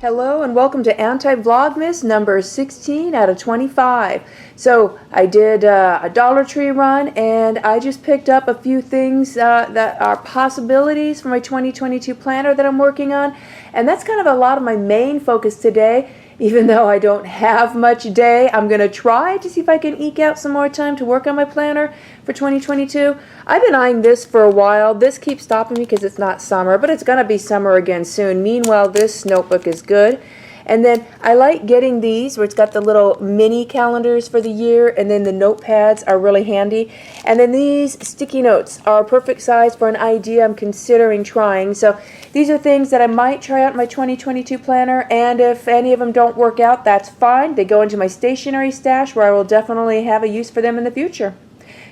Hello and welcome to Anti-Vlogmas number 16 out of 25. So I did a Dollar Tree run and I just picked up a few things that are possibilities for my 2022 planner that I'm working on. And that's kind of a lot of my main focus today. Even though I don't have much day, I'm going to try to see if I can eke out some more time to work on my planner for 2022. I've been eyeing this for a while. This keeps stopping me because it's not summer, but it's going to be summer again soon. Meanwhile, this notebook is good. And then I like getting these where it's got the little mini calendars for the year, and then the notepads are really handy. And then these sticky notes are a perfect size for an idea I'm considering trying. So these are things that I might try out in my 2022 planner, and if any of them don't work out, that's fine. They go into my stationery stash where I will definitely have a use for them in the future.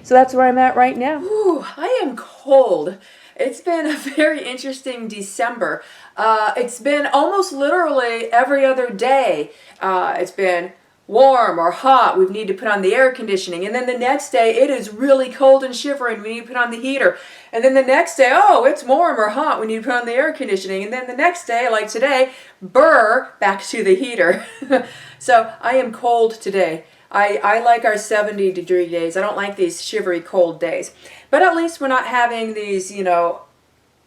So that's where I'm at right now. Ooh, I am cold. It's been a very interesting December. It's been almost literally every other day. It's been warm or hot. We need to put on the air conditioning. And then the next day, it is really cold and shivering. We need to put on the heater. And then the next day, oh, it's warm or hot. We need to put on the air conditioning. And then the next day, like today, back to the heater. So I am cold today. I like our 70-degree days. I don't like these shivery cold days. But at least we're not having these,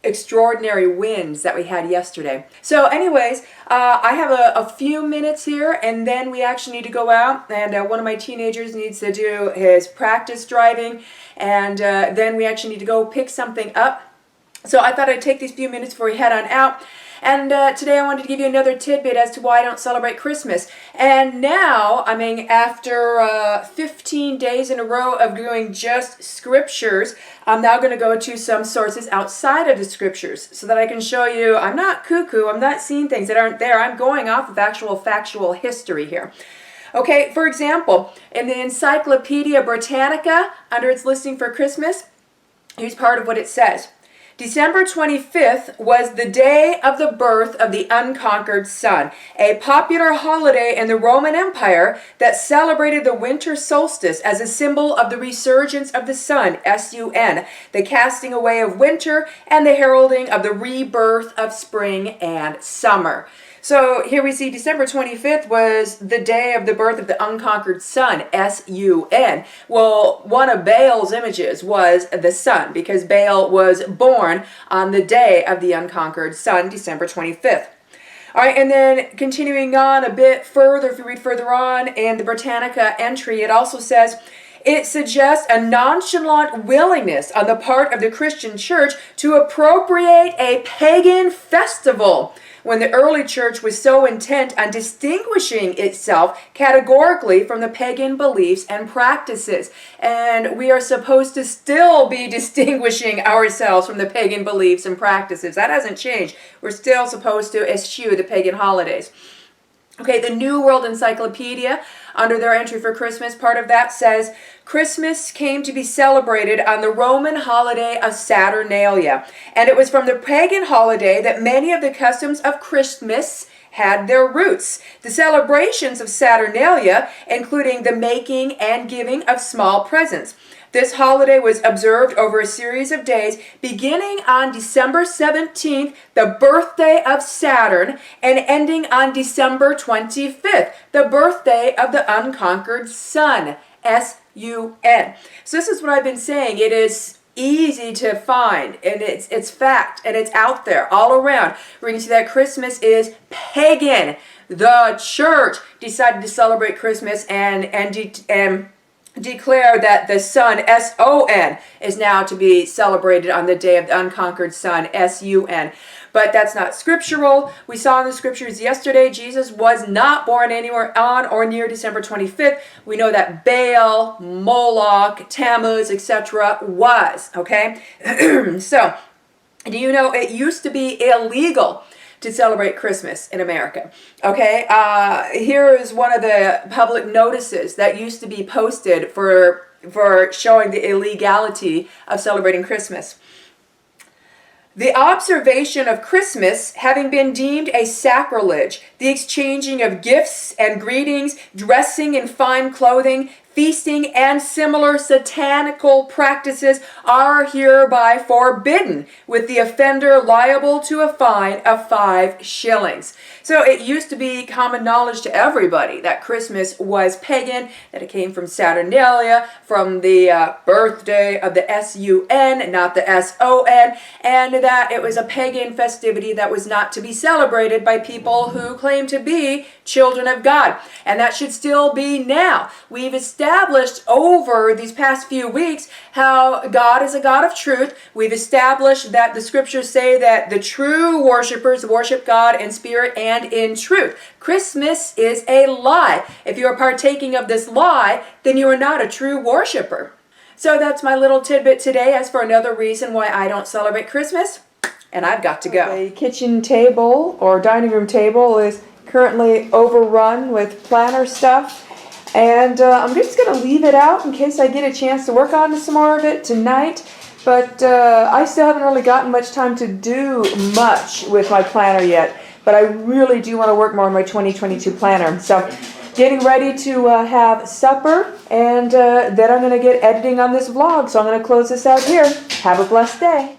extraordinary winds that we had yesterday. So anyways, I have a few minutes here, and then we actually need to go out, and one of my teenagers needs to do his practice driving, and then we actually need to go pick something up. So I thought I'd take these few minutes before we head on out. And today I wanted to give you another tidbit as to why I don't celebrate Christmas. And now, after 15 days in a row of doing just scriptures, I'm now going to go to some sources outside of the scriptures so that I can show you I'm not cuckoo, I'm not seeing things that aren't there. I'm going off of actual factual history here. Okay, for example, in the Encyclopedia Britannica, under its listing for Christmas, here's part of what it says. December 25th was the day of the birth of the unconquered sun, a popular holiday in the Roman Empire that celebrated the winter solstice as a symbol of the resurgence of the sun, S-U-N, the casting away of winter, and the heralding of the rebirth of spring and summer. So here we see December 25th was the day of the birth of the unconquered sun, S-U-N. Well, one of Baal's images was the sun, because Baal was born on the day of the unconquered sun, December 25th. All right, and then continuing on a bit further, if you read further on in the Britannica entry, it also says, it suggests a nonchalant willingness on the part of the Christian church to appropriate a pagan festival, when the early church was so intent on distinguishing itself categorically from the pagan beliefs and practices. And we are supposed to still be distinguishing ourselves from the pagan beliefs and practices. That hasn't changed. We're still supposed to eschew the pagan holidays. Okay, the New World Encyclopedia, under their entry for Christmas, part of that says, Christmas came to be celebrated on the Roman holiday of Saturnalia, and it was from the pagan holiday that many of the customs of Christmas had their roots. The celebrations of Saturnalia, including the making and giving of small presents. This holiday was observed over a series of days, beginning on December 17th, the birthday of Saturn, and ending on December 25th, the birthday of the unconquered sun, S-U-N. So this is what I've been saying. It is easy to find, and it's fact, and it's out there all around. We're going to see that Christmas is pagan. The church decided to celebrate Christmas and declare that the sun, S-O-N, is now to be celebrated on the day of the unconquered sun, S-U-N. But that's not scriptural. We saw in the scriptures yesterday, Jesus was not born anywhere on or near December 25th. We know that Baal, Moloch, Tammuz, etc. was, okay? So, do you know it used to be illegal to celebrate Christmas in America. Okay, here is one of the public notices that used to be posted for showing the illegality of celebrating Christmas. The observation of Christmas having been deemed a sacrilege, the exchanging of gifts and greetings, dressing in fine clothing, feasting, and similar satanical practices are hereby forbidden, with the offender liable to a fine of 5 shillings. So it used to be common knowledge to everybody that Christmas was pagan, that it came from Saturnalia, from the birthday of the S-U-N, not the S-O-N, and that it was a pagan festivity that was not to be celebrated by people who claim to be children of God. And that should still be now. We've established over these past few weeks how God is a God of truth. We've established that the scriptures say that the true worshipers worship God in spirit and in truth. Christmas is a lie. If you are partaking of this lie, then you are not a true worshiper. So that's my little tidbit today as for another reason why I don't celebrate Christmas. And I've got to go. The kitchen table or dining room table is currently overrun with planner stuff. And I'm just going to leave it out in case I get a chance to work on some more of it tonight. But I still haven't really gotten much time to do much with my planner yet. But I really do want to work more on my 2022 planner. So getting ready to have supper, and then I'm going to get editing on this vlog. So I'm going to close this out here. Have a blessed day.